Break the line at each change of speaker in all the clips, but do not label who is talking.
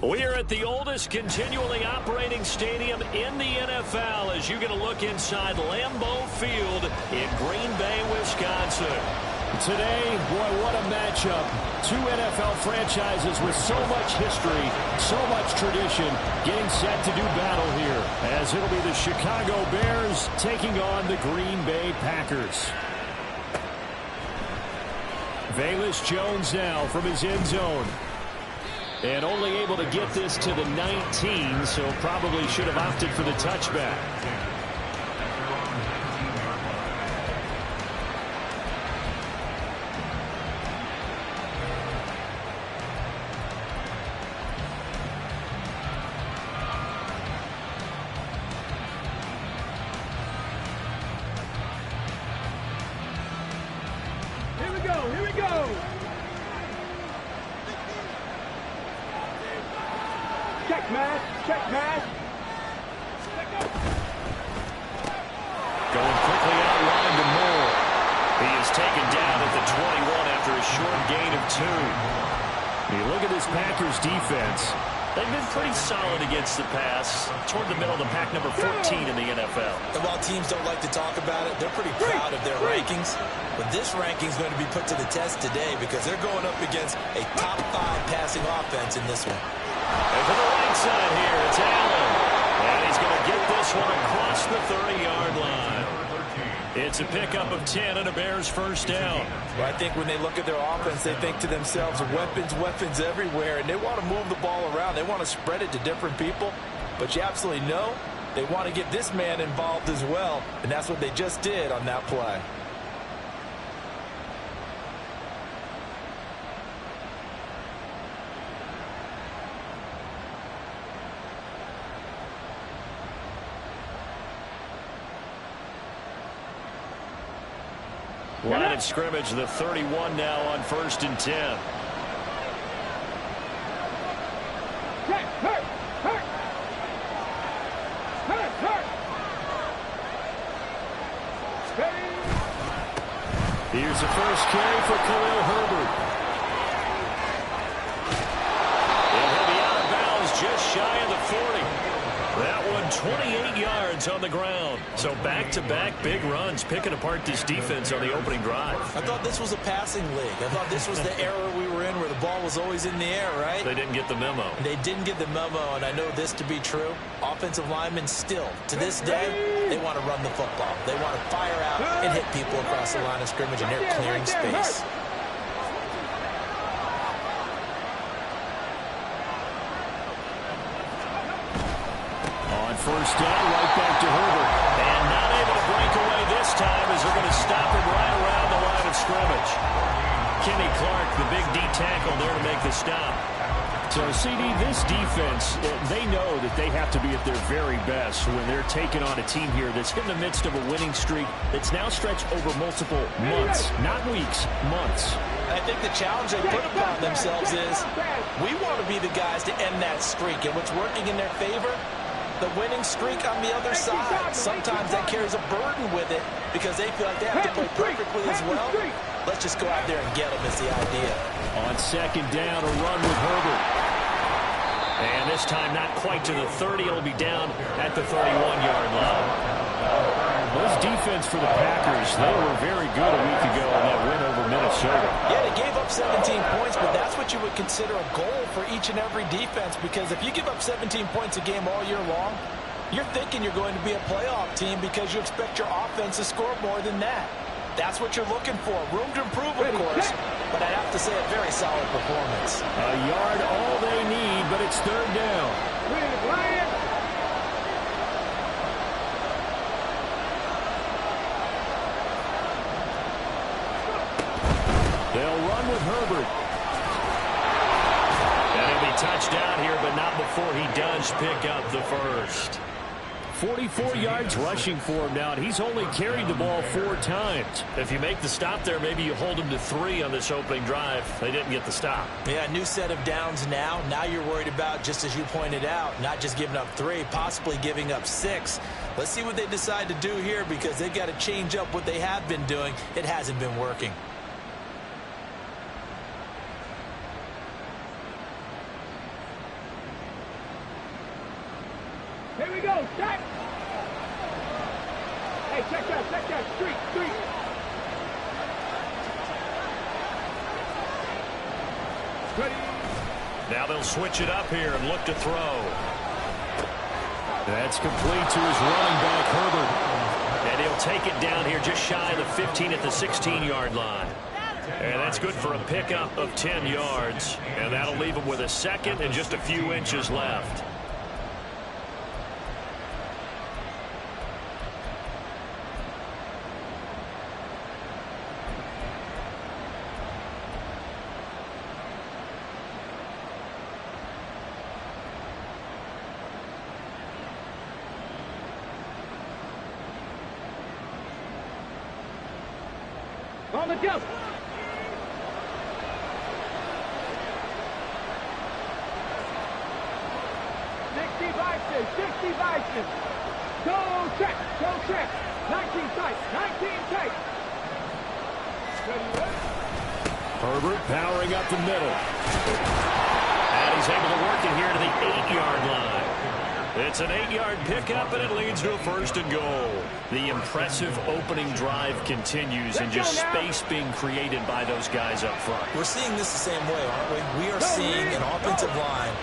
We are at the oldest continually operating stadium in the NFL as you get a look inside Lambeau Field in Green Bay, Wisconsin.
Today, boy, what a matchup. Two NFL franchises with so much history, so much tradition, getting set to do battle here, as it'll be the Chicago Bears taking on the Green Bay Packers. Velus Jones now from his end zone. And only able to get this to the 19, so probably should have opted for the touchback.
Here we go. Check match.
Going quickly out line to Moore. He is taken down at the 21 after a short gain of 2.
You look at this Packers defense.
They've been pretty solid against the pass, toward the middle of the pack, number 14 in the NFL.
And while teams don't like to talk about it, they're pretty proud of their rankings. But this ranking is going to be put to the test today because they're going up against a top 5 passing offense in this one.
And to the right side here, it's Allen. And he's going to get this one across the 30-yard line. It's a pickup of 10 and a Bears first down.
Well, I think when they look at their offense, they think to themselves, weapons everywhere, and they want to move the ball around. They want to spread it to different people. But you absolutely know they want to get this man involved as well, and that's what they just did on that play.
Line of scrimmage, the 31 now on 1st and 10.
Here's the first carry for Khalil Herbert.
And he'll be out of bounds just shy of the 40. That one 28 yards on the ground. So back-to-back big runs, picking apart this defense on the opening drive.
I thought this was a passing league. I thought this was the era we were in where the ball was always in the air, right?
They didn't get the memo.
They didn't get the memo, and I know this to be true. Offensive linemen still, to this day, they want to run the football. They want to fire out and hit people across the line of scrimmage, and they're clearing space.
First down, right back to Herbert.
And not able to break away this time as they're going to stop him right around the line of scrimmage. Kenny Clark, the big D tackle there to make the stop.
So, CD, this defense, they know that they have to be at their very best when they're taking on a team here that's in the midst of a winning streak that's now stretched over multiple months, not weeks, months.
I think the challenge they put upon themselves is we want to be the guys to end that streak, and what's working in their favor, the winning streak on the other side. Sometimes that carries a burden with it because they feel like they have to play perfectly as well. Let's just go out there and get them is the idea.
On second down, a run with Herbert.
And this time not quite to the 30. It'll be down at the 31-yard line.
This defense for the Packers, they were very good a week ago in that win over Minnesota.
Yeah, they gave up 17 points, but that's what you would consider a goal for each and every defense, because if you give up 17 points a game all year long, you're thinking you're going to be a playoff team because you expect your offense to score more than that. That's what you're looking for. Room to improve, of course, but I'd have to say a very solid performance.
A yard all they need, but it's third down. They'll run with Herbert.
And he'll be touched down here, but not before he does pick up the first.
44 yards rushing for him now, and he's only carried the ball 4 times.
If you make the stop there, maybe you hold him to 3 on this opening drive. They didn't get the stop.
Yeah, new set of downs now. Now you're worried about, just as you pointed out, not just giving up 3, possibly giving up 6. Let's see what they decide to do here because they've got to change up what they have been doing. It hasn't been working.
Here we go. Check. Hey, check that. Check that. Street. Ready.
Now they'll switch it up here and look to throw.
That's complete to his running back, Herbert.
And he'll take it down here just shy of the 15 at the 16-yard line. And that's good for a pickup of 10 yards. And that'll leave him with a second and just a few inches left.
On the jump. Sixty Bison. Go check. 19 tight. 19 tight.
Herbert powering up the middle.
And he's able to work it here to the 8-yard line. It's an 8-yard pickup, and it leads to a 1st and goal. The impressive opening drive continues, and just space being created by those guys up front.
We're seeing this the same way, aren't we? We are seeing an offensive line,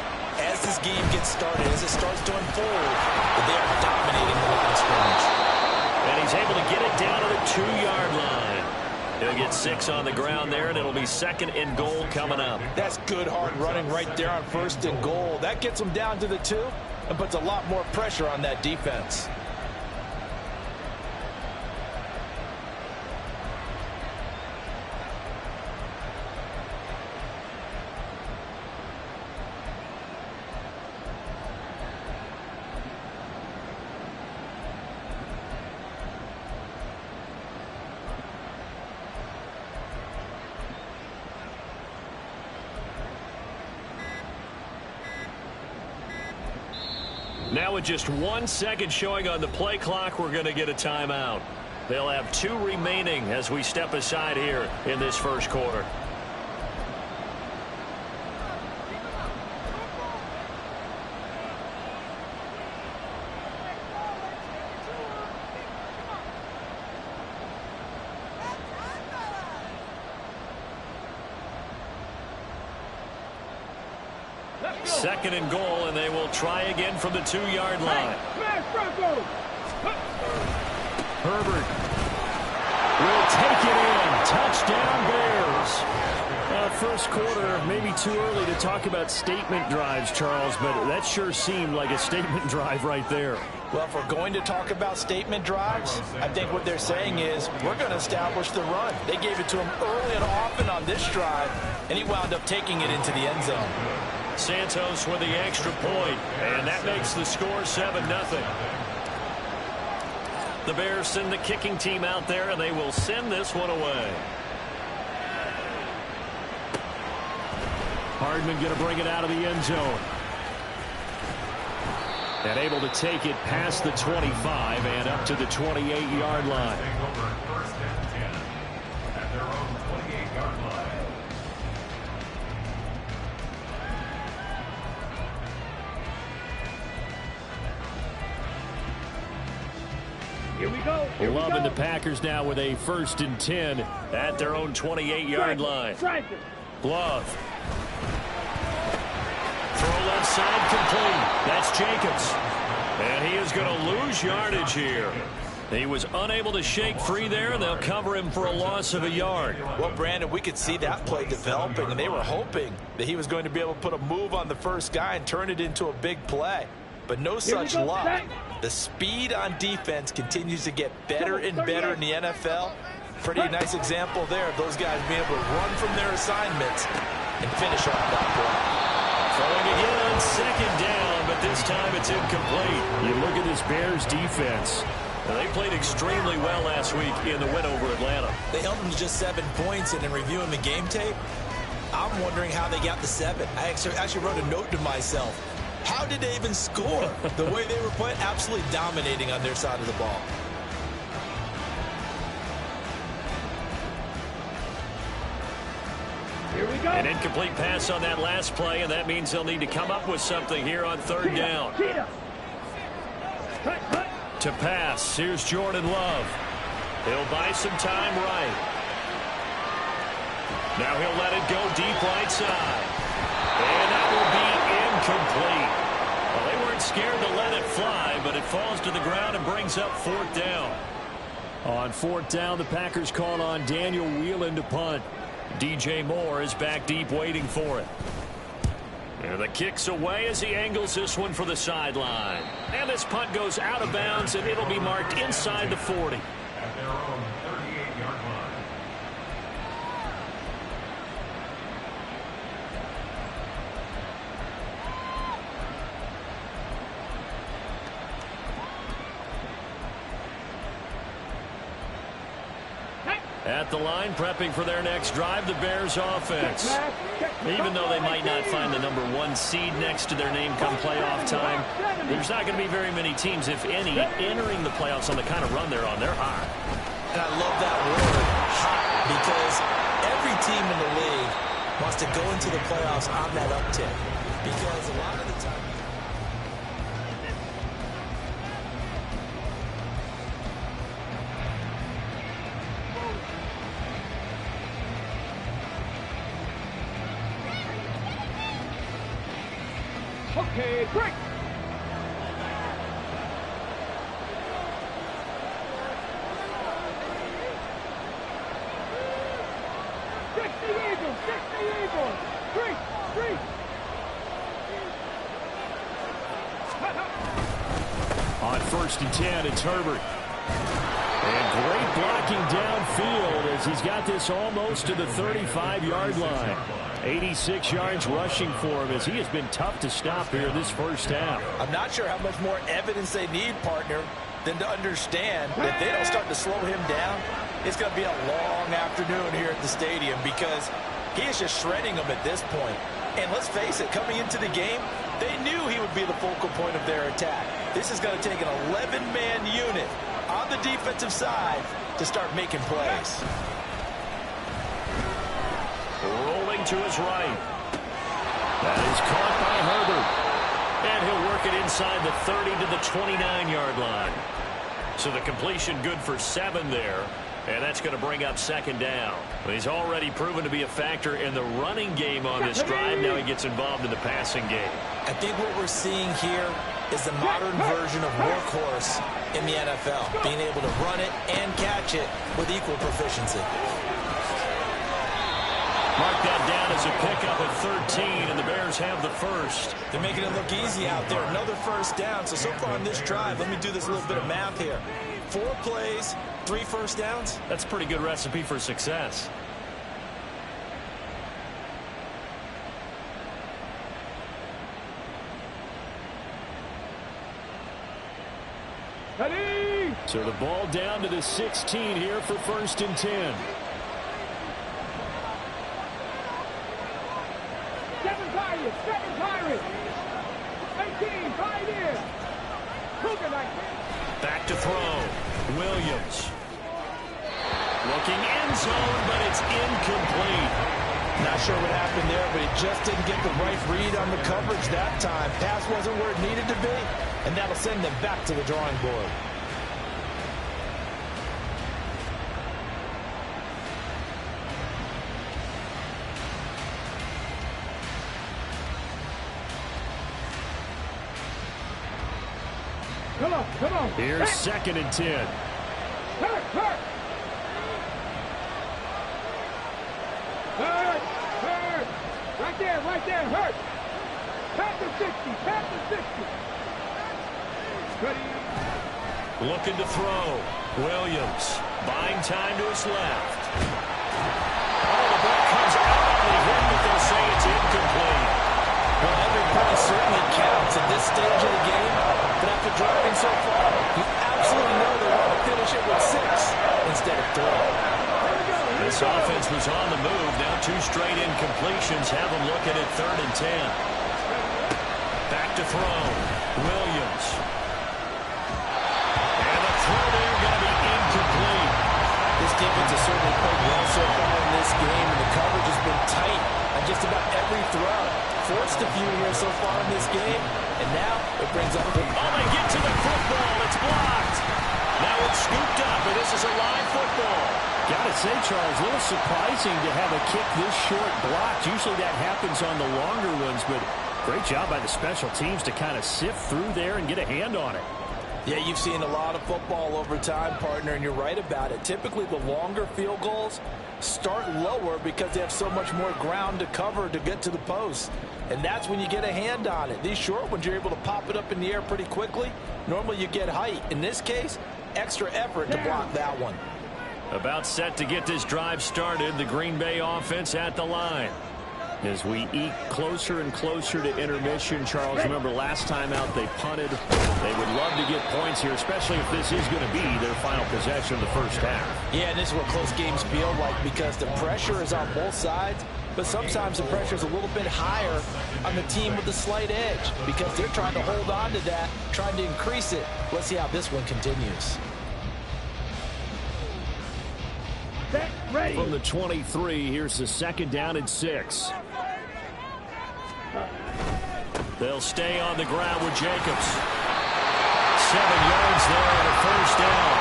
as this game gets started, as it starts to unfold, that they are dominating the line of scrimmage.
And he's able to get it down to the 2-yard line. He'll get 6 on the ground there, and it'll be 2nd and goal coming up.
That's good hard running right there on 1st and goal. That gets them down to the 2 and puts a lot more pressure on that defense.
Now with just 1 second showing on the play clock, we're going to get a timeout. They'll have 2 remaining as we step aside here in this first quarter. Second and goal, and they will try again from the 2-yard line.
Herbert will take it in. Touchdown, Bears. First quarter, maybe too early to talk about statement drives, Charles, but that sure seemed like a statement drive right there.
Well, if we're going to talk about statement drives, I think what they're saying is we're going to establish the run. They gave it to him early and often on this drive, and he wound up taking it into the end zone.
Santos with the extra point, and that makes the score 7-0. The Bears send the kicking team out there, and they will send this one away.
Hardman going to bring it out of the end zone. And able to take it past the 25 and up to the 28-yard line.
Here we go.
Loving the Packers now with a 1st and 10
at their own 28-yard line.
Glove.
Throw left side complete. That's Jacobs. And he is going to lose yardage here. He was unable to shake free there, and they'll cover him for a loss of a yard.
Well, Brandon, we could see that play developing, and they were hoping that he was going to be able to put a move on the first guy and turn it into a big play. But no such luck. The speed on defense continues to get better and better in the NFL. Pretty nice example there of those guys being able to run from their assignments and finish off that play.
Throwing again on 2nd down, but this time it's incomplete.
You look at this Bears defense.
Well, they played extremely well last week in the win over Atlanta.
They held them to just 7 points, and in reviewing the game tape, I'm wondering how they got the 7. I actually wrote a note to myself. How did they even score? The way they were playing, absolutely dominating on their side of the ball.
Here we go.
An incomplete pass on that last play, and that means they'll need to come up with something here on 3rd down. To pass, here's Jordan Love. He'll buy some time right. Now he'll let it go deep right side. And that will be incomplete. Well, they weren't scared to let it fly, but it falls to the ground and brings up 4th down.
On 4th down, the Packers call on Daniel Whelan to punt.
DJ Moore is back deep waiting for it. And the kick's away as he angles this one for the sideline. And this punt goes out of bounds, and it'll be marked inside the 40.
At their own 38-yard line.
At the line, prepping for their next drive, the Bears offense. Even though they might not find the number 1 seed next to their name come playoff time, there's not going to be very many teams, if any, entering the playoffs on the kind of run they're on. They're hot.
And I love that word, hot, because every team in the league wants to go into the playoffs on that uptick. Because a lot of the time...
Okay, break. Six the Eagles, 3.
On 1st and 10, it's Herbert. And great blocking downfield as he's got this almost to the 35-yard line. 86 yards rushing for him as he has been tough to stop here this first half.
I'm not sure how much more evidence they need, partner, than to understand that if they don't start to slow him down, it's going to be a long afternoon here at the stadium because he is just shredding them at this point. And let's face it, coming into the game, they knew he would be the focal point of their attack. This is going to take an 11-man unit on the defensive side to start making plays.
Rolling to his right. That is caught by Herbert. And he'll work it inside the 30 to the 29-yard line. So the completion good for 7 there. And that's going to bring up 2nd down. He's already proven to be a factor in the running game on this drive. Now he gets involved in the passing game.
I think what we're seeing here is the modern version of workhorse in the NFL. Being able to run it and catch it with equal proficiency.
Mark that down as a pickup at 13, and the Bears have the first.
They're making it look easy out there. Another 1st down. So far on this drive, let me do this little bit of math here. 4 plays, 3 first downs.
That's a pretty good recipe for success.
Ready?
So the ball down to the 16 here for 1st and 10.
7 Pirates. 18, right in.
Back to throw. Williams. Looking end zone, but it's incomplete.
Not sure what happened there, but he just didn't get the right read on the coverage that time. Pass wasn't where it needed to be, and that'll send them back to the drawing board.
Come on.
Here's 2nd and 10.
Hurt. Right there, hurt. Past the 60. Ready.
Looking to throw. Williams buying time to his left. Oh, the ball comes out on the hit, but they'll say it's incomplete.
Well, every point certainly counts at this stage of the game, but after driving so far, you absolutely know they want to finish it with 6 instead of 3.
This offense was on the move. Now 2 straight incompletions have them looking at 3rd and 10. Back to throw. Williams. And the throw there going to be incomplete.
This defense has certainly played well so far in this game, and the coverage has been tight on just about every throw. Forced a few here so far in this game, and now it brings up...
Oh, they get to the football.
Gotta say, Charles, a little surprising to have a kick this short blocked. Usually that happens on the longer ones, but great job by the special teams to kind of sift through there and get a hand on it.
Yeah, you've seen a lot of football over time, partner, and you're right about it. Typically, the longer field goals start lower because they have so much more ground to cover to get to the post. And that's when you get a hand on it. These short ones, you're able to pop it up in the air pretty quickly. Normally, you get height. In this case, extra effort to block that one.
About set to get this drive started, the Green Bay offense at the line.
As we eke closer and closer to intermission, Charles, remember last time out they punted. They would love to get points here, especially if this is going to be their final possession of the first half.
Yeah, and this is what close games feel like because the pressure is on both sides, but sometimes the pressure is a little bit higher on the team with the slight edge because they're trying to hold on to that, trying to increase it. Let's see how this one continues.
Ready.
From the 23, here's the 2nd down and 6.
They'll stay on the ground with Jacobs. 7 yards there and a first down.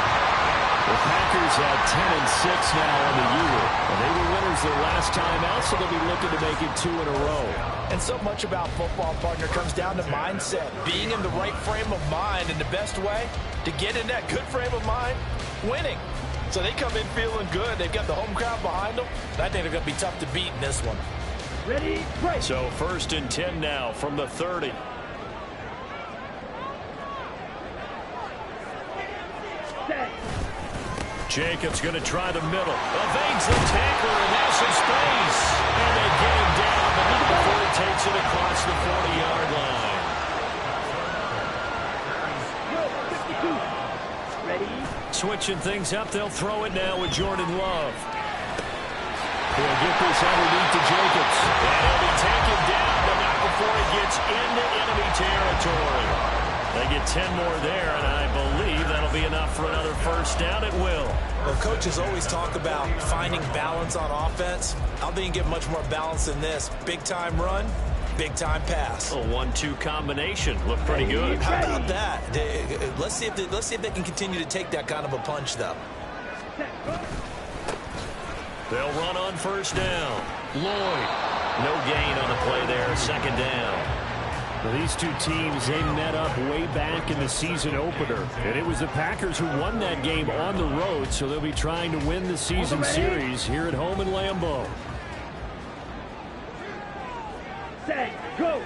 The Packers have 10-6 now on the year. And they were winners their last time out, so they'll be looking to make it 2 in a row.
And so much about football, partner, comes down to mindset. Being in the right frame of mind, and the best way to get in that good frame of mind, winning. So they come in feeling good. They've got the home crowd behind them. And I think they're going to be tough to beat in this one.
Ready, break.
So 1st and 10 now from the 30.
Set.
Jacobs going to try the middle. Evades the tackler and has some space. And they get him down, but not before he takes it across the 40-yard line.
Go, 52. Ready.
Switching things up, they'll throw it now with Jordan Love. He'll get this underneath to Jacobs. And he'll be taken down, but not before he gets into enemy territory. They get 10 more there, and I believe that'll be enough for another first down. It will.
Well, coaches always talk about finding balance on offense. I don't think you get much more balance than this. Big-time run, big-time pass.
A 1-2 combination. Looked pretty good.
How about that? Let's see if they can continue to take that kind of a punch, though.
They'll run on first down. Lloyd. No gain on the play there. 2nd down.
Well, these two teams, they met up way back in the season opener. And it was the Packers who won that game on the road, so they'll be trying to win the season series here at home in Lambeau.
Set. Go.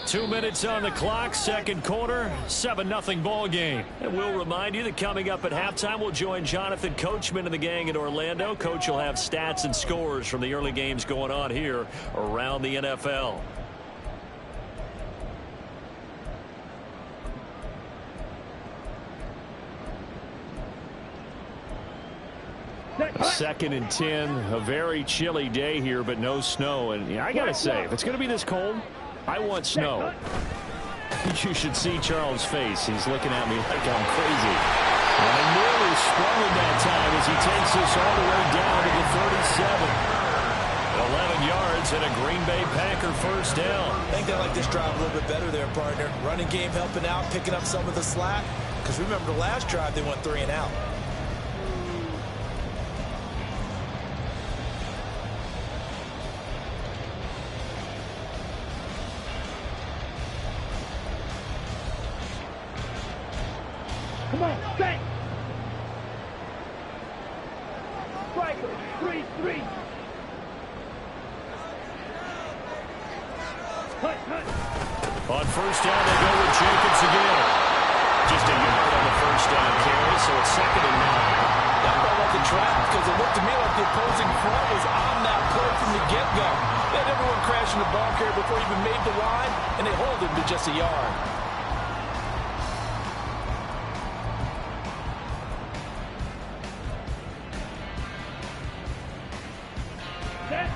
2 minutes on the clock, 2nd quarter, 7-0 ball game. And we'll remind you that coming up at halftime, we'll join Jonathan Coachman and the gang in Orlando. Coach will have stats and scores from the early games going on here around the NFL.
Second and 10, a very chilly day here, but no snow. And I got to say, if it's going to be this cold, I want snow. You should see Charles' face. He's looking at me like I'm crazy. And I nearly sprung him that time as he takes this all the way down to the 37.
11 yards and a Green Bay Packer first down.
I think they like this drive a little bit better there, partner. Running game helping out, picking up some of the slack. Because remember the last drive, they went 3 and out.
Come on, set. Striker, 3-3. Hut, hut.
On first down, they go with Jacobs again. Just a yard on the first down carry, so it's 2nd and 9.
That felt like a trap because it looked to me like the opposing front was on that play from the get-go. They had everyone crashing the ball carrier before he even made the line, and they hold him to just a yard.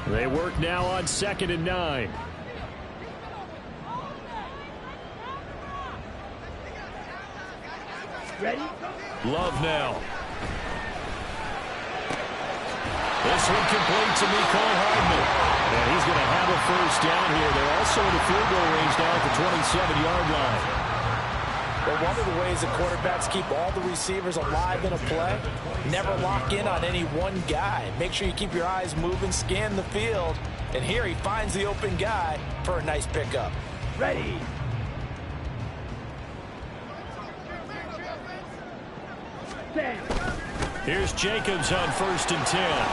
They work now on 2nd and 9.
Ready?
Love now. This one complete to Mecole Hardman.
And he's going to have a first down here. They're also in the field goal range now at the 27-yard line.
Well, one of the ways that quarterbacks keep all the receivers alive in a play, never lock in on any one guy. Make sure you keep your eyes moving, scan the field. And here he finds the open guy for a nice pickup.
Ready.
Here's Jacobs on 1st and 10.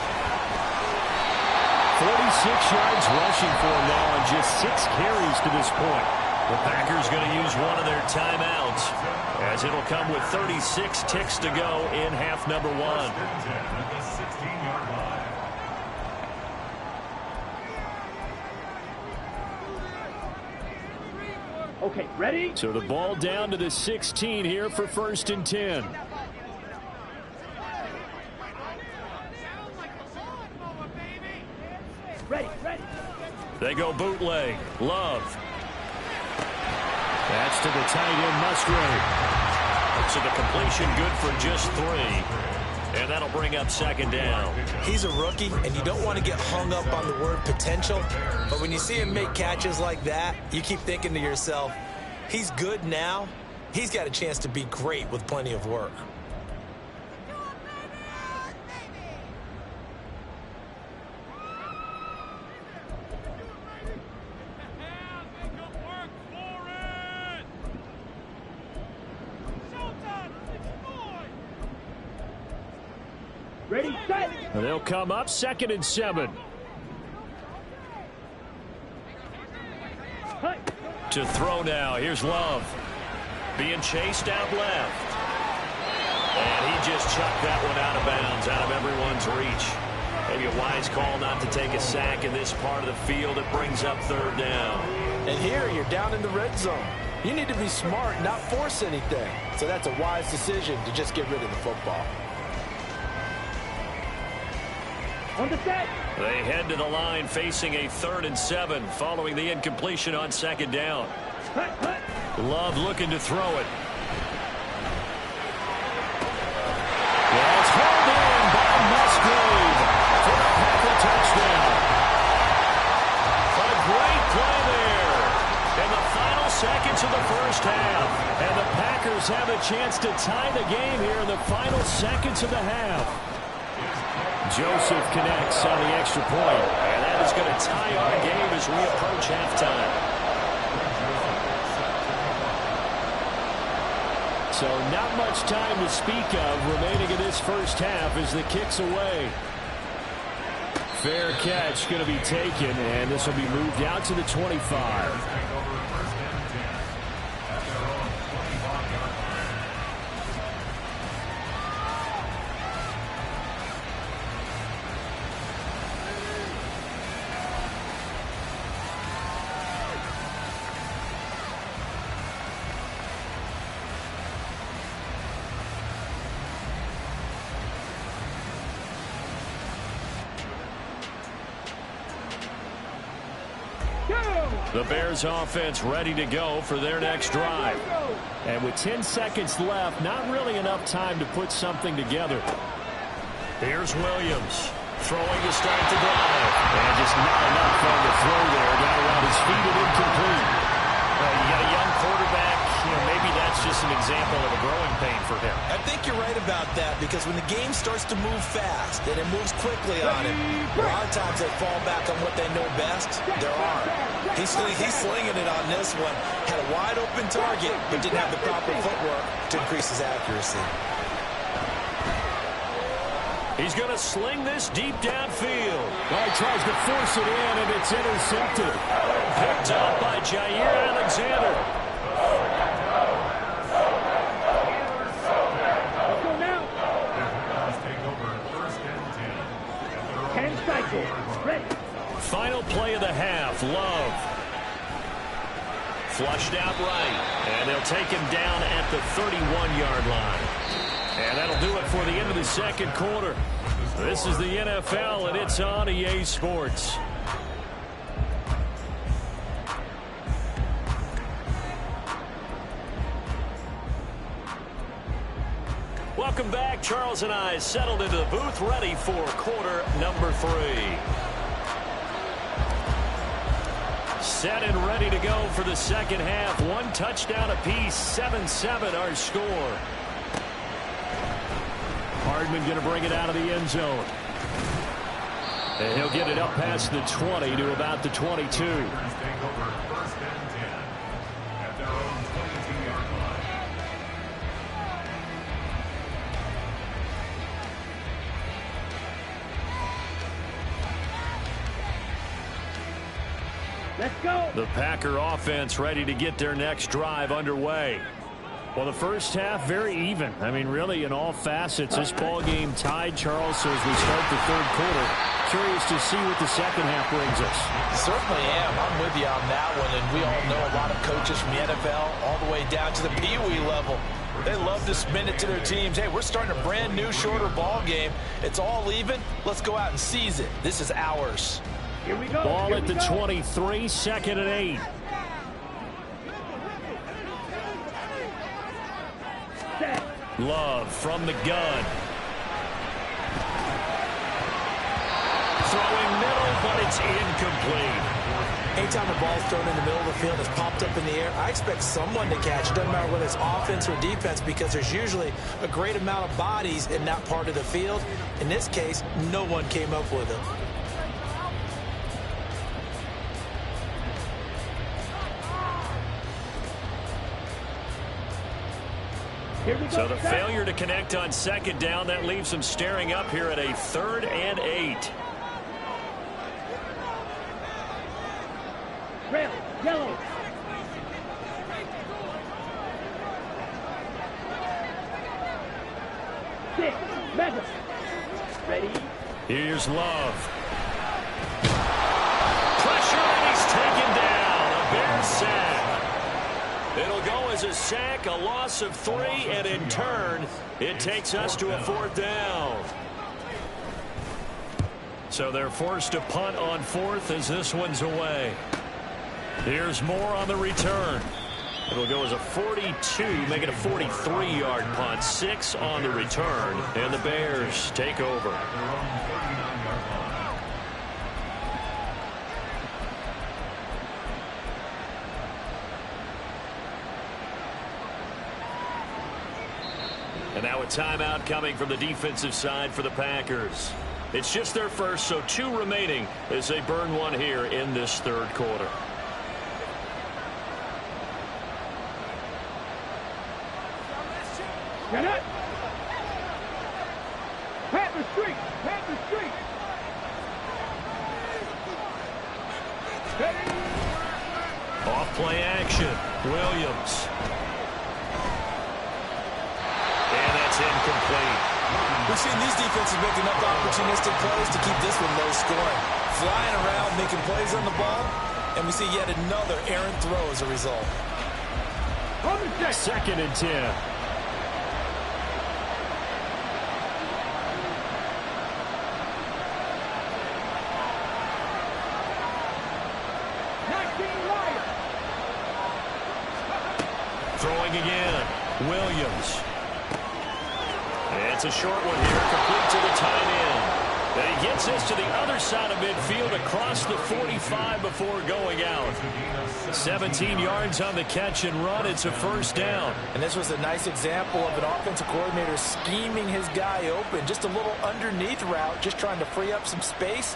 46 yards rushing for him now on just 6 carries to this point.
The Packers going to use one of their timeouts as it'll come with 36 ticks to go in half number 1.
At the 16-yard line.
Okay, ready?
So the ball down to the 16 here for 1st and 10.
Ready, ready.
They go bootleg. Love.
That's to the tight end, Musgrave.
So the completion good for just 3. And that'll bring up 2nd down.
He's a rookie, and you don't want to get hung up on the word potential. But when you see him make catches like that, you keep thinking to yourself, he's good now. He's got a chance to be great with plenty of work.
Ready, set.
And they'll come up 2nd and 7.
To throw now. Here's Love. Being chased out left. And he just chucked that one out of bounds, out of everyone's reach. Maybe a wise call not to take a sack in this part of the field. It brings up 3rd down.
And here you're down in the red zone. You need to be smart, not force anything. So that's a wise decision to just get rid of the football.
On the set.
They head to the line facing a 3rd and 7 following the incompletion on 2nd down.
Hut, hut.
Love looking to throw it.
That's held in by Musgrave for a Packer touchdown.
A great play there in the final seconds of the first half.
And the Packers have a chance to tie the game here in the final seconds of the half. Joseph connects on the extra point.
And that is going to tie our game as we approach halftime.
So not much time to speak of remaining in this first half as the kick's away. Fair catch going to be taken, and this will be moved out to the 25.
The Bears offense ready to go for their next drive.
And with 10 seconds left, not really enough time to put something together.
Here's Williams throwing to start the drive.
And just not enough on the throw there. Got around his feet and incomplete.
You got a young quarterback. Maybe that's just an example of a growing pain for him.
I think you're right about that, because when the game starts to move fast and it moves quickly on him, a lot of times they fall back on what they know best, their arm. He's slinging it on this one. Had a wide open target, but didn't have the proper footwork to increase his accuracy.
He's going to sling this deep downfield.
Well, he tries to force it in, and it's intercepted.
Picked up by Jair Alexander.
Let's go now.
Take over 1st and 10.
10 cycles. Ready.
Final play of the half. Love. Flushed out right. And they'll take him down at the 31-yard line. And that'll do it for the end of the second quarter. This is the NFL, and it's on EA Sports. Welcome back. Charles and I settled into the booth, ready for quarter number 3.
Set and ready to go for the second half. One touchdown apiece, 7-7 our score. Hardman going to bring it out of the end zone. And he'll get it up past the 20 to about the 22.
Take over 1st and 10 at their own 22-yard line.
Let's go.
The Packer offense ready to get their next drive underway. Well, the first half, very even. I mean, really, in all facets, this ball game tied, Charles. So as we start the third quarter, curious to see what the second half brings us.
Certainly am. I'm with you on that one. And we all know a lot of coaches from the NFL all the way down to the Pee-wee level. They love to spin it to their teams. Hey, we're starting a brand new, shorter ball game. It's all even. Let's go out and seize it. This is ours.
Here we go.
Ball
Here
at
we
the
go.
23, 2nd and 8.
Set.
Love from the gun. Throwing middle, but it's incomplete.
Anytime a ball's thrown in the middle of the field, it's popped up in the air, I expect someone to catch. It doesn't matter whether it's offense or defense, because there's usually a great amount of bodies in that part of the field. In this case, no one came up with it.
Here we go.
So the
Set.
failure to connect on second down, that leaves them staring up here at a 3rd and 8.
Red, yellow. Six, mega. Ready?
Here's Love. Pressure, and he's taken down. A Bear sack. It'll go as a sack, a loss of 3, and in turn, it takes us to a 4th down. So they're forced to punt on 4th as this one's away. Here's more on the return. It'll go as a 42, make it a 43-yard punt. 6 on the return, and the Bears take over.
Their own 39-yard line.
And now a timeout coming from the defensive side for the Packers. It's just their first, so 2 remaining as they burn one here in this third quarter.
Get it. Panther Street. Panther Street. Ready?
Off play action. Williams. And that's incomplete.
We've seen these defenses make enough opportunistic plays to keep this one low scoring. Flying around, making plays on the ball, and we see yet another errant throw as a result.
On the check.
2nd and 10. Throwing again. Williams. It's a short one here, complete to the tight end. And he gets this to the other side of midfield across the 45 before going out. 17 yards on the catch and run. It's a 1st down.
And this was a nice example of an offensive coordinator scheming his guy open. Just a little underneath route, just trying to free up some space,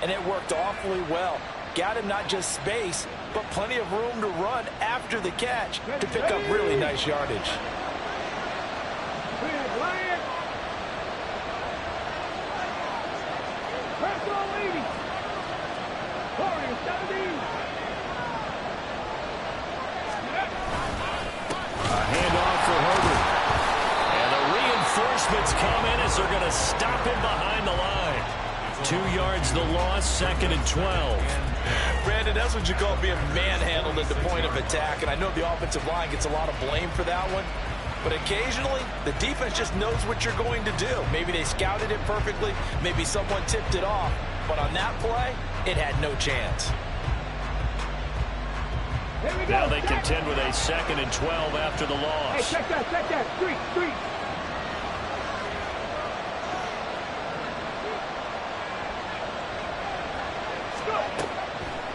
and it worked awfully well. Got him not just space, but plenty of room to run after the catch to pick up really nice yardage.
Lion. Press all 80. 40, 70.
A handoff for Herbert. And the reinforcements come in as they're going to stop him behind the line. 2 yards the loss, 2nd and 12.
Brandon, that's what you call being manhandled at the point of attack. And I know the offensive line gets a lot of blame for that one. But occasionally, the defense just knows what you're going to do. Maybe they scouted it perfectly. Maybe someone tipped it off. But on that play, it had no chance.
Here we go.
Now they contend with a 2nd and 12 after the loss.
Hey, check that, check that. Street, street.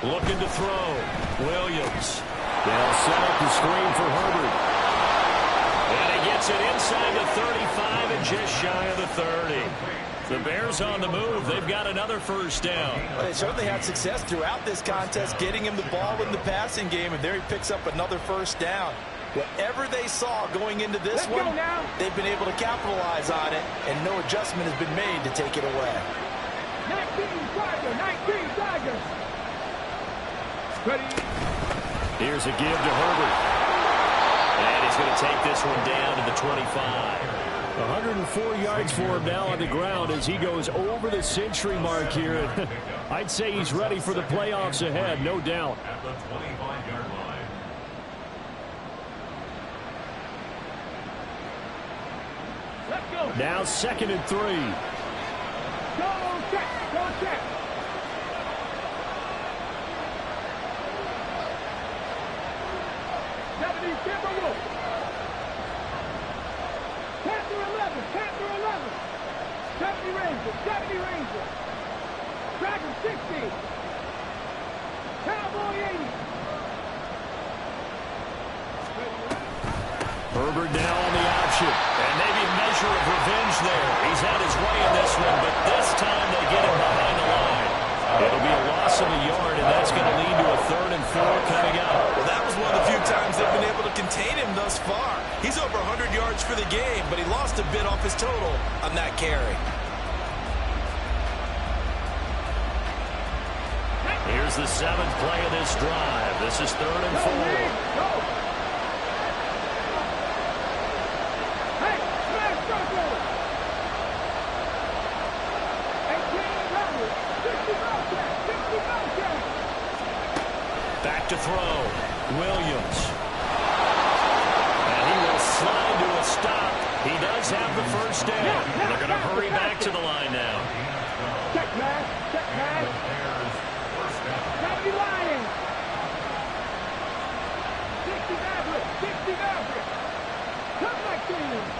Looking to throw. Williams.
They'll set up the screen for Herbert.
And he gets it inside the 35 and just shy of the 30. The Bears on the move. They've got another first down.
Well, they certainly had success throughout this contest, getting him the ball in the passing game, and there he picks up another first down. Whatever they saw going into this one, they've been able to capitalize on it, and no adjustment has been made to take it away.
19 Tigers. Ready.
Here's a give to Herbert.
And he's going to take this one down to the 25.
104 yards for him now on the ground as he goes over the century mark here. I'd say he's ready for the playoffs ahead, no doubt.
At the 25-yard line.
Let's go.
Now 2nd and 3.
Go check. Go check. Timberwolves. Panther 11. 70 Rangers. Dragon 60. Cowboy 80.
Herbert now on the option.
And maybe a measure of revenge there. He's had his way in this one, but this time they get him behind the line. It'll be a loss of a yard, and that's going to lead to a 3rd and 4 coming up.
Well, that was one of the few times they've been able to contain him thus far. He's over 100 yards for the game, but he lost a bit off his total on that carry.
Here's the 7th play of this drive. This is 3rd and 4.
Go. Hey, smash circle. 18 Tigers. 60 Bowcat.
Back to throw. Williams. And he will slide to a stop. He does have the first down. They're going to hurry back to the line now.
Check man. 70 Lions. 60 Mavericks. Cut 19. 19.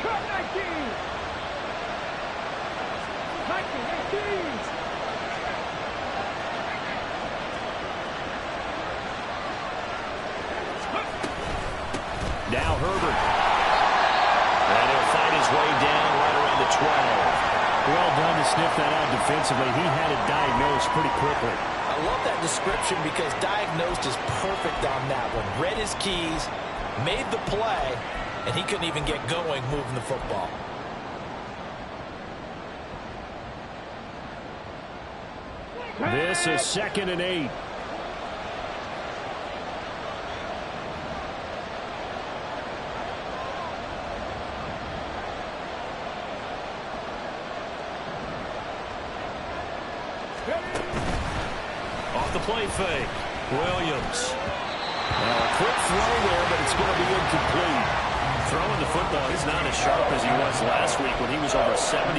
Now Herbert.
And he'll find his way down right around the 12.
Well done to sniff that out defensively. He had it diagnosed pretty quickly.
I love that description because diagnosed is perfect on that one. Read his keys, made the play, and he couldn't even get going moving the football.
This is 2nd and 8.
Off the play fake. Williams.
Now a quick throw there, but it's going to be incomplete.
Throwing the football, he's not as sharp as he was last week when he was over 70%.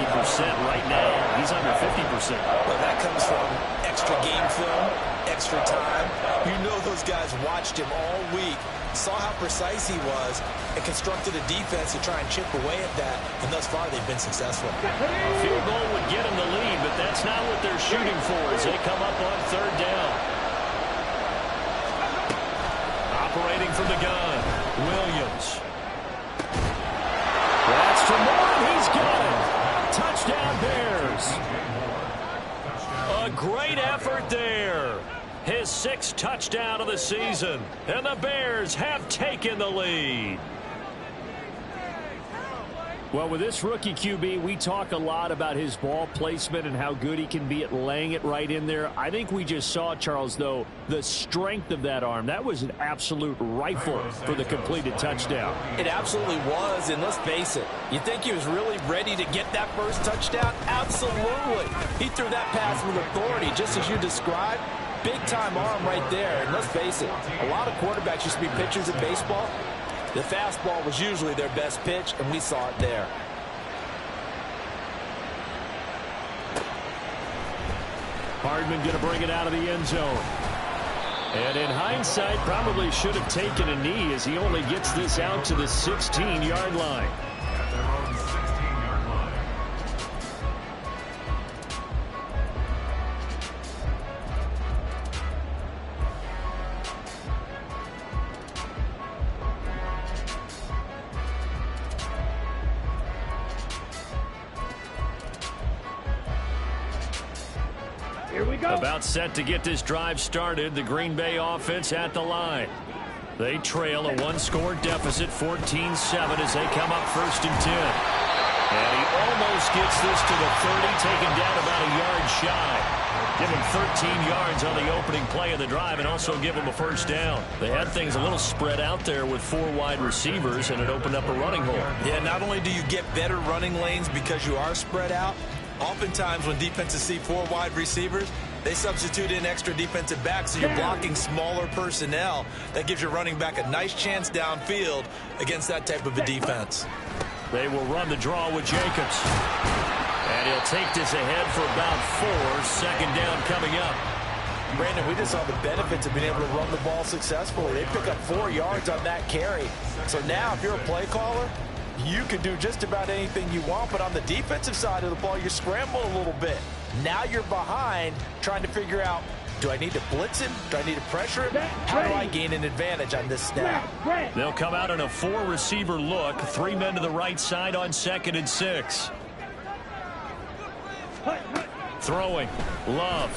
Right now, he's under 50%.
Well, that comes from extra game film, extra time. You know those guys watched him all week, saw how precise he was, and constructed a defense to try and chip away at that, and thus far they've been successful.
A field goal would get him the lead, but that's not what they're shooting for as they come up on 3rd down. Operating from the gun, Williams.
That's for more, and he's got it. Touchdown, Bears.
A great effort there. His 6th touchdown of the season, and the Bears have taken the lead.
Well, with this rookie QB, we talk a lot about his ball placement and how good he can be at laying it right in there. I think we just saw, Charles, though, the strength of that arm. That was an absolute rifle for the completed touchdown.
It absolutely was, and let's face it, you think he was really ready to get that first touchdown? Absolutely. He threw that pass with authority, just as you described. Big-time arm right there, and let's face it, a lot of quarterbacks used to be pitchers in baseball. The fastball was usually their best pitch, and we saw it there.
Hardman going to bring it out of the end zone. And in hindsight, probably should have taken a knee as he only gets this out to the 16-yard line.
At their own 16-yard line.
About set to get this drive started. The Green Bay offense at the line. They trail a one-score deficit, 14-7, as they come up 1st and 10. And he almost gets this to the 30, taken down about a yard shy. Give him 13 yards on the opening play of the drive and also give him a 1st down. They had things a little spread out there with 4 wide receivers, and it opened up a running hole.
Yeah, not only do you get better running lanes because you are spread out, oftentimes when defenses see 4 wide receivers, they substitute in extra defensive backs, so you're blocking smaller personnel. That gives your running back a nice chance downfield against that type of a defense.
They will run the draw with Jacobs. And he'll take this ahead for about 4. 2nd down coming up.
Brandon, we just saw the benefits of being able to run the ball successfully. They pick up 4 yards on that carry. So now if you're a play caller, you can do just about anything you want, but on the defensive side of the ball, you scramble a little bit. Now you're behind trying to figure out, do I need to blitz him? Do I need to pressure him? How do I gain an advantage on this snap?
They'll come out in a 4-receiver look. 3 men to the right side on 2nd and 6. Throwing. Love.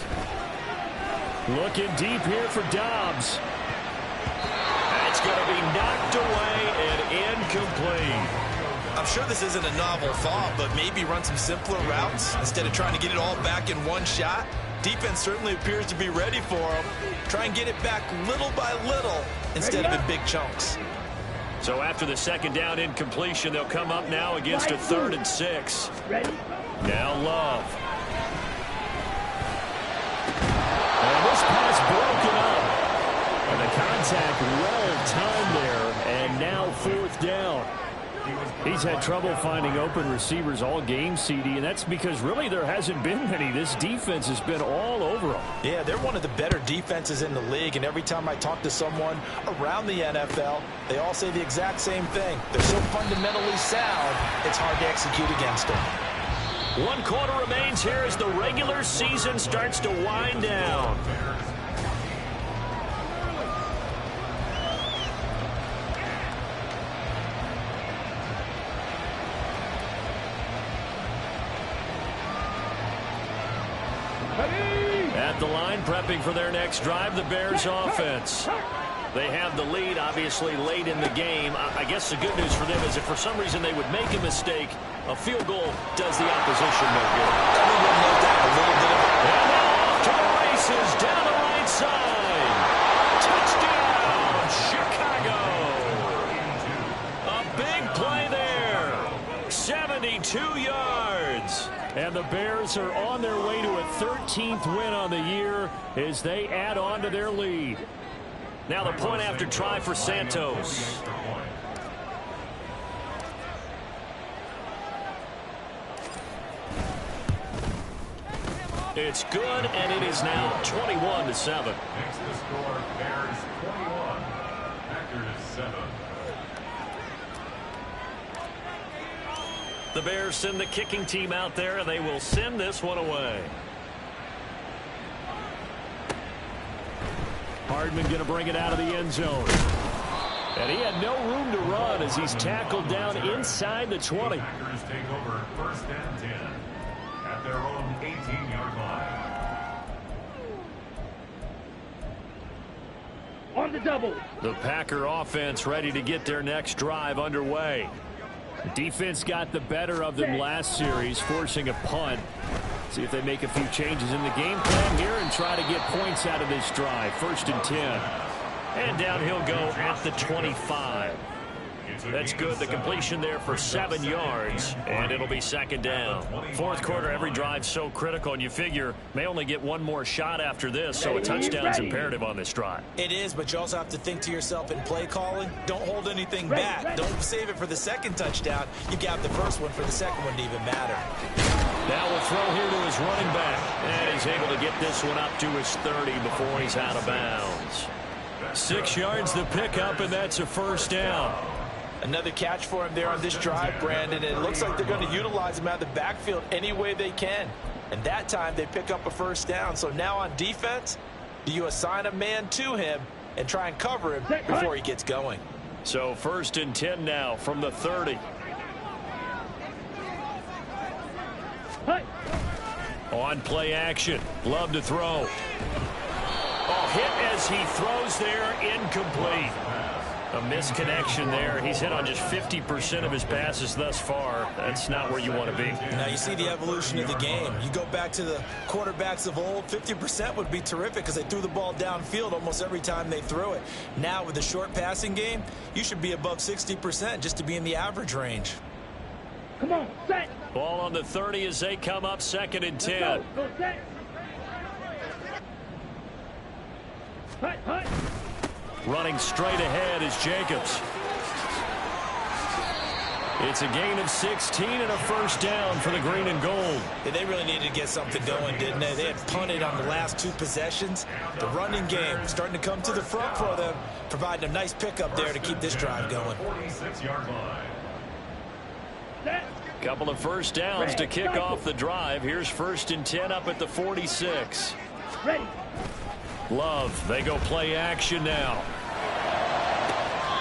Looking deep here for Dobbs. That's going to be knocked away and incomplete.
I'm sure this isn't a novel thought, but maybe run some simpler routes instead of trying to get it all back in one shot. Defense certainly appears to be ready for him. Try and get it back little by little instead of in big chunks.
So after the 2nd down incompletion, they'll come up now against a 3rd and 6. Now Love. And this pass broken up. And the contact well timed there. And now 4th down. He's had trouble finding open receivers all game, CD, and that's because really there hasn't been many. This defense has been all over them.
Yeah, they're one of the better defenses in the league, and every time I talk to someone around the NFL, they all say the exact same thing. They're so fundamentally sound, it's hard to execute against them.
1 quarter remains here as the regular season starts to wind down. At the line, prepping for their next drive, the Bears offense. They have the lead, obviously, late in the game. I guess the good news for them is if for some reason they would make a mistake, a field goal does the opposition no good.
Everyone knows that a little bit of it.
And now off to the races, down the right side. Touchdown, Chicago. A big play there. 72 yards. And the Bears are on their way to a 13th win on the year as they add on to their lead. Now the point after try for Santos. It's good, and it is now 21-7.
Next to the score, Bears 21, Packers 7.
The Bears send the kicking team out there, and they will send this one away. Hardman going to bring it out of the end zone. And he had no room to run as he's tackled down inside the 20.
Packers take over 1st and 10 at their own 18-yard line.
On the double.
The Packer offense ready to get their next drive underway. The defense got the better of them last series, forcing a punt. See if they make a few changes in the game plan here and try to get points out of this drive. 1st and 10. And down he'll go at the 25. That's good. The completion there for 7 yards, and it'll be 2nd down. 4th quarter, every drive's so critical, and you figure may only get one more shot after this, so a touchdown's imperative on this drive.
It is, but you also have to think to yourself in play calling, don't hold anything back. Don't save it for the 2nd touchdown. You got the 1st one for the 2nd one to even matter.
Now we'll throw here to his running back, and he's able to get this one up to his 30 before he's out of bounds. 6 yards the pickup, and that's a 1st down.
Another catch for him there on this drive, Brandon. And it looks like they're going to utilize him out of the backfield any way they can. And that time they pick up a 1st down. So now on defense, do you assign a man to him and try and cover him before he gets going?
So 1st and 10 now from the 30. On play action. Love to throw. Oh, hit as he throws there, incomplete. A misconnection there. He's hit on just 50% of his passes thus far. That's not where you want to be.
Now you see the evolution of the game. You go back to the quarterbacks of old, 50% would be terrific because they threw the ball downfield almost every time they threw it. Now with the short passing game, you should be above 60% just to be in the average range.
Come on, set.
Ball on the 30 as they come up 2nd and 10.
Go, go set. Hut, hut.
Running straight ahead is Jacobs. It's a gain of 16 and a first down for the green and gold.
Yeah, they really needed to get something going, didn't they? They had punted on the last 2 possessions. The running game starting to come to the front for them, providing a nice pickup there to keep this drive going.
46-yard line.
Set.
Couple of first downs to kick off the drive. Here's 1st and 10 up at the 46.
Ready.
Love, they go play action now.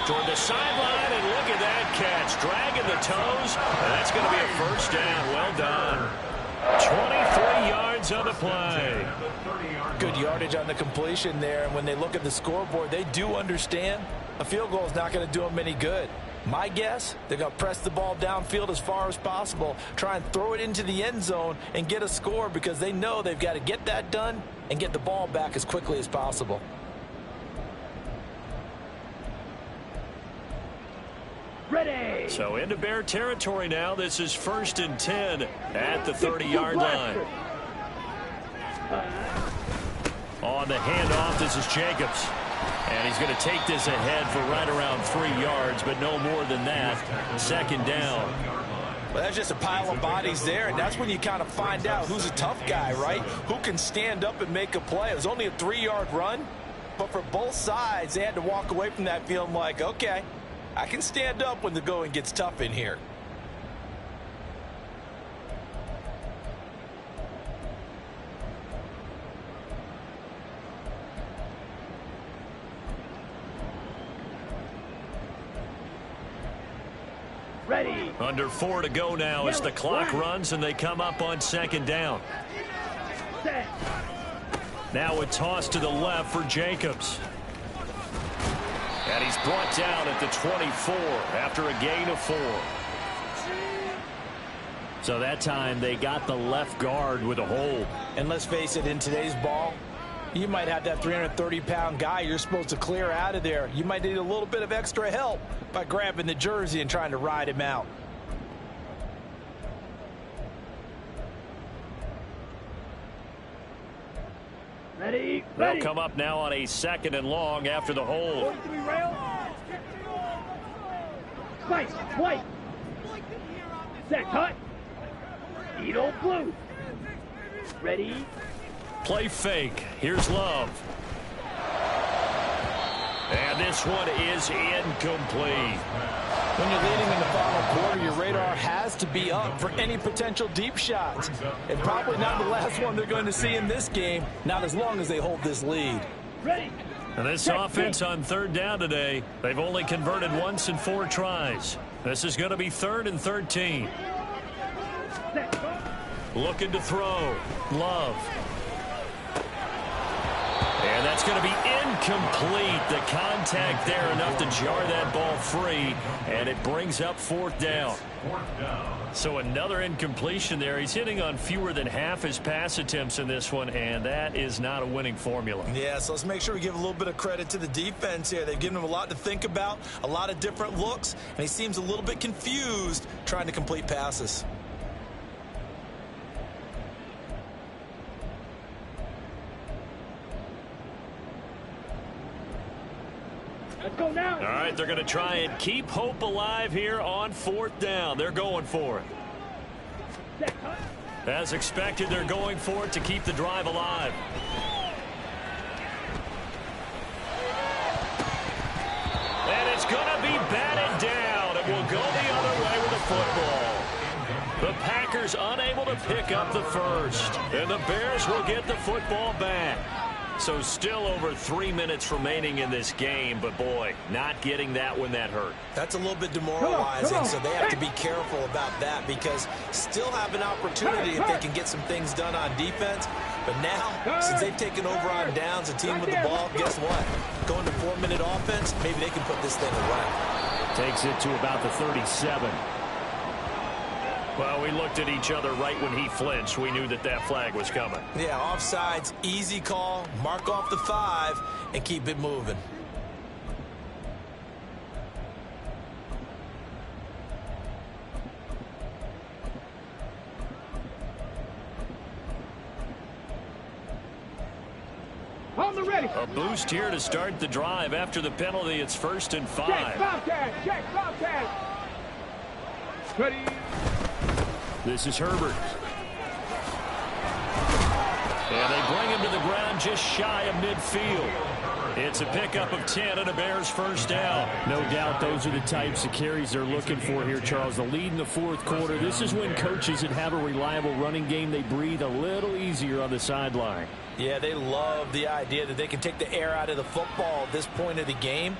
Toward the sideline, and look at that catch. Dragging the toes, and that's going to be a first down. Well done. 23 yards on the play.
Good yardage on the completion there, and when they look at the scoreboard, they do understand a field goal is not going to do them any good. My guess, they're going to press the ball downfield as far as possible, try and throw it into the end zone and get a score because they know they've got to get that done and get the ball back as quickly as possible.
Ready.
So into Bear territory now. This is 1st and 10 at the 30-yard line. On the handoff, this is Jacobs. And he's going to take this ahead for right around 3 yards, but no more than that. 2nd down.
Well, that's just a pile of bodies there, and that's when you kind of find out who's a tough guy, right? Who can stand up and make a play. It was only a 3-yard run, but for both sides, they had to walk away from that feeling like, okay, I can stand up when the going gets tough in here.
Ready.
Under 4 to go now as the clock runs and they come up on 2nd down.
Set.
Now a toss to the left for Jacobs. And he's brought down at the 24 after a gain of 4. So that time they got the left guard with a hold.
And let's face it, in today's ball, you might have that 330-pound guy you're supposed to clear out of there. You might need a little bit of extra help by grabbing the jersey and trying to ride him out.
Ready.
They'll
Ready.
come up now on a 2nd and long after the hold.
43 rail. Spike. White. Set. Cut. Edo blue. Ready.
Play fake. Here's Love. And this one is incomplete.
When you're leading in the final quarter, your radar has to be up for any potential deep shots. And probably not the last one they're going to see in this game, not as long as they hold this lead.
Ready.
And this offense on 3rd down today, they've only converted once in 4 tries. This is going to be 3rd and 13.
Set.
Looking to throw. Love. And that's going to be incomplete. The contact there enough to jar that ball free, and it brings up 4th down. So another incompletion there. He's hitting on fewer than half his pass attempts in this one, and that is not a winning formula.
Yeah, so let's make sure we give a little bit of credit to the defense here. They've given him a lot to think about, a lot of different looks, and he seems a little bit confused trying to complete passes.
Let's go now.
All right, they're going to try and keep hope alive here on 4th down. They're going for it.
Set. Cut.
As expected, they're going for it to keep the drive alive. And it's going to be batted down. It will go the other way with the football. The Packers unable to pick up the first. And the Bears will get the football back.
So still over 3 minutes remaining in this game, but boy, not getting that one that hurt.
That's a little bit demoralizing, so they have to be careful about that because still have an opportunity if they can get some things done on defense. But now, since they've taken over on downs, a team with the ball, guess what? Going to 4-minute offense, maybe they can put this thing away.
Takes it to about the 37.
Well, we looked at each other right when he flinched. We knew that that flag was coming.
Yeah, offsides, easy call, mark off the 5, and keep it moving.
On the ready.
A boost here to start the drive. After the penalty, it's 1st and 5.
Check, Bobcat. Check, Bobcat. Ready.
This is Herbert.
And they bring him to the ground just shy of midfield. It's a pickup of 10 and a Bears first down.
No doubt those are the types of carries they're looking for here, Charles. The lead in the fourth quarter. This is when coaches that have a reliable running game, they breathe a little easier on the sideline.
Yeah, they love the idea that they can take the air out of the football at this point of the game.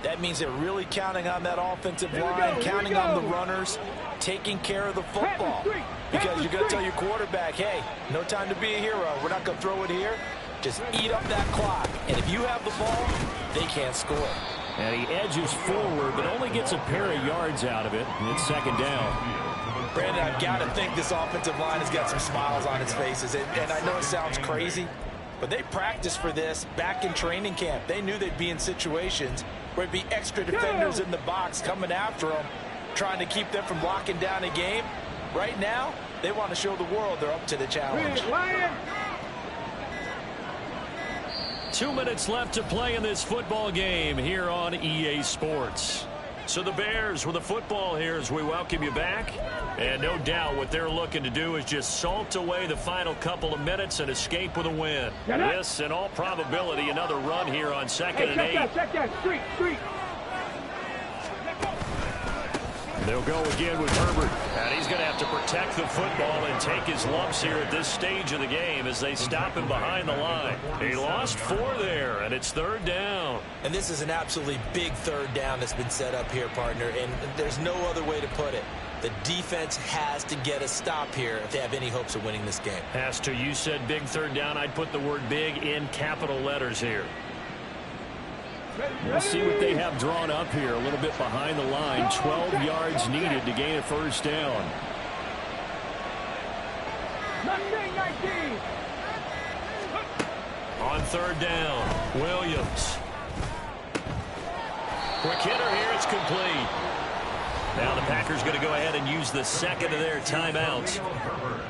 That means they're really counting on that offensive line, counting on the runners, taking care of the football. Because you're going to tell your quarterback, hey, no time to be a hero. We're not going to throw it here. Just eat up that clock. And if you have the ball, they can't score.
And he edges forward, but only gets a pair of yards out of it. It's 2nd down.
Brandon, I've got to think this offensive line has got some smiles on its faces. And I know it sounds crazy, but they practiced for this back in training camp. They knew they'd be in situations where there'd be extra defenders in the box coming after them, trying to keep them from locking down a game. Right now, they want to show the world they're up to the challenge.
2 minutes left to play in this football game here on EA Sports. So the Bears with the football here as we welcome you back. And no doubt what they're looking to do is just salt away the final couple of minutes and escape with a win. This, in all probability, another run here on 2nd and 8.
Check that. Street.
They'll go again with Herbert.
And he's going to have to protect the football and take his lumps here at this stage of the game as they stop him behind the line. He lost 4 there, and it's 3rd down.
And this is an absolutely big 3rd down that's been set up here, partner, and there's no other way to put it. The defense has to get a stop here if they have any hopes of winning this game.
Has to. You said big 3rd down. I'd put the word big in capital letters here.
We'll see what they have drawn up here. A little bit behind the line. 12 yards needed to gain a 1st down.
19.
On 3rd down, Williams. Quick hitter here. It's complete. Now the Packers going to go ahead and use the 2nd of their timeouts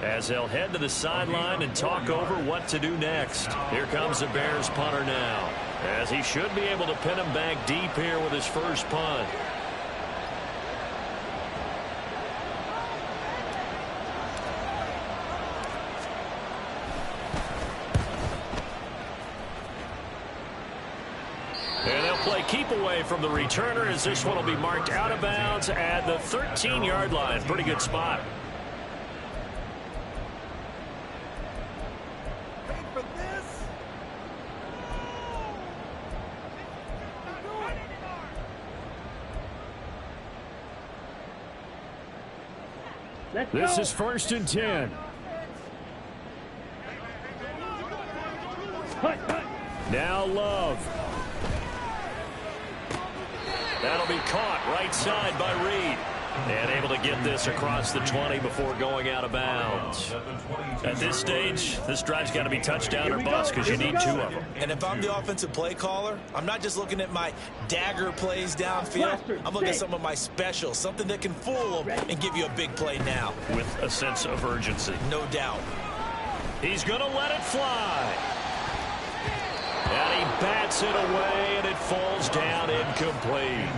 as they'll head to the sideline and talk over what to do next. Here comes the Bears punter now, as he should be able to pin him back deep here with his first punt. And they'll play keep away from the returner as this one will be marked out of bounds at the 13-yard line. Pretty good spot.
This is 1st and 10. Now Love.
That'll be caught right side by Reed. And able to get this across the 20 before going out of bounds. At this stage, this drive's got to be touchdown or bust because you need 2 of them.
And if I'm the offensive play caller, I'm not just looking at my dagger plays downfield. I'm looking at some of my specials, something that can fool them and give you a big play now.
With a sense of urgency.
No doubt.
He's going to let it fly. And he bats it away, and it falls down incomplete.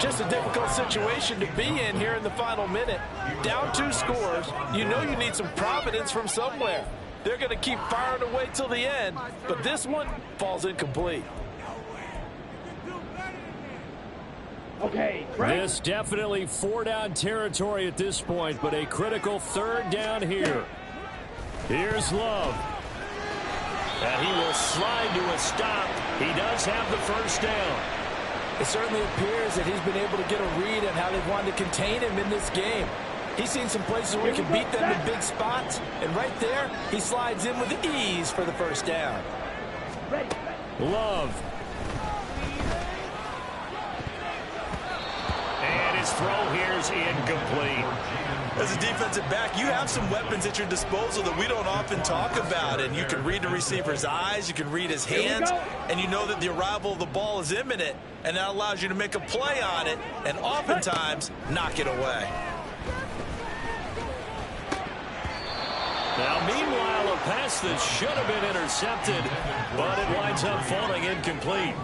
Just a difficult situation to be in here in the final minute. Down 2 scores. You know you need some providence from somewhere. They're going to keep firing away till the end, but this one falls incomplete.
Okay,
This definitely 4-down territory at this point, but a critical 3rd down here. Here's Love. And he will slide to a stop. He does have the first down.
It certainly appears that he's been able to get a read on how they've wanted to contain him in this game. He's seen some places where he can beat them in big spots, and right there, he slides in with ease for the first down.
Love.
And his throw here is incomplete.
As a defensive back, you have some weapons at your disposal that we don't often talk about, and you can read the receiver's eyes, you can read his hands, and you know that the arrival of the ball is imminent, and that allows you to make a play on it and oftentimes knock it away.
Now, meanwhile, a pass that should have been intercepted, but it winds up falling incomplete.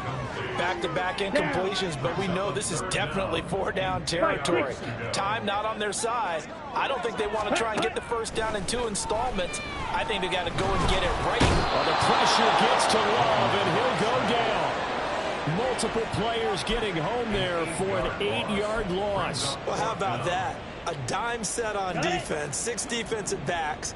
Back-to-back incompletions, but we know this is definitely four-down territory. Time not on their side. I don't think they want to try and get the first down in 2 installments. I think they got to go and get it right.
Well, the pressure gets to Love, and he'll go down. Multiple players getting home there for an 8-yard loss.
Well, how about that? A dime set on defense, 6 defensive backs.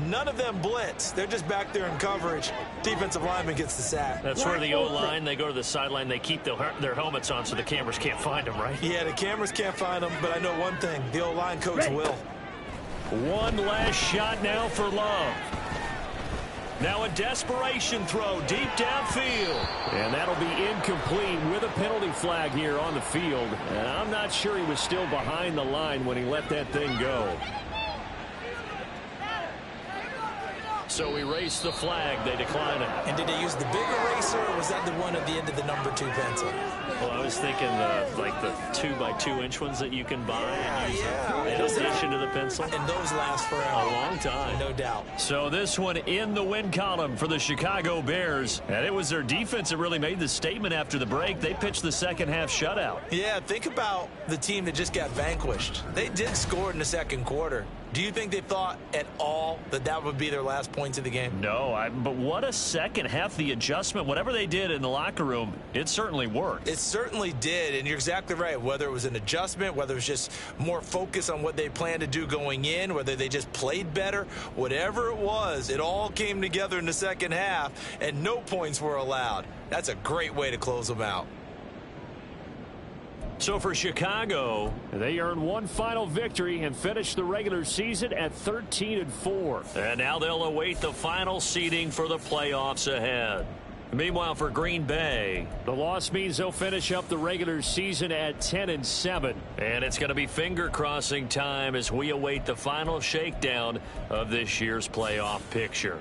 None of them blitz. They're just back there in coverage. Defensive lineman gets the sack.
That's where the O-line, they go to the sideline, they keep their helmets on so the cameras can't find them, right?
Yeah, the cameras can't find them, but I know one thing. The O-line coach will.
One last shot now for Love.
Now a desperation throw deep downfield.
And that'll be incomplete with a penalty flag here on the field. And I'm not sure he was still behind the line when he let that thing go.
So erase the flag. They decline it.
And did they use the big eraser, or was that the one at the end of the number 2 pencil?
Well, I was thinking like the 2x2-inch ones that you can buy and use in addition to the pencil.
And those last forever.
A long time.
No doubt.
So this one in the win column for the Chicago Bears. And it was their defense that really made the statement after the break. They pitched the second-half shutout.
Yeah, think about the team that just got vanquished. They did score in the second quarter. Do you think they thought at all that that would be their last points of the game?
No, but what a second half. The adjustment, whatever they did in the locker room, it certainly worked.
It certainly did, and you're exactly right. Whether it was an adjustment, whether it was just more focus on what they planned to do going in, whether they just played better, whatever it was, it all came together in the second half, and no points were allowed. That's a great way to close them out.
So for Chicago,
they earn one final victory and finish the regular season at 13-4.
And now they'll await the final seeding for the playoffs ahead. Meanwhile, for Green Bay,
the loss means they'll finish up the regular season at 10-7.
And it's going to be finger-crossing time as we await the final shakedown of this year's playoff picture.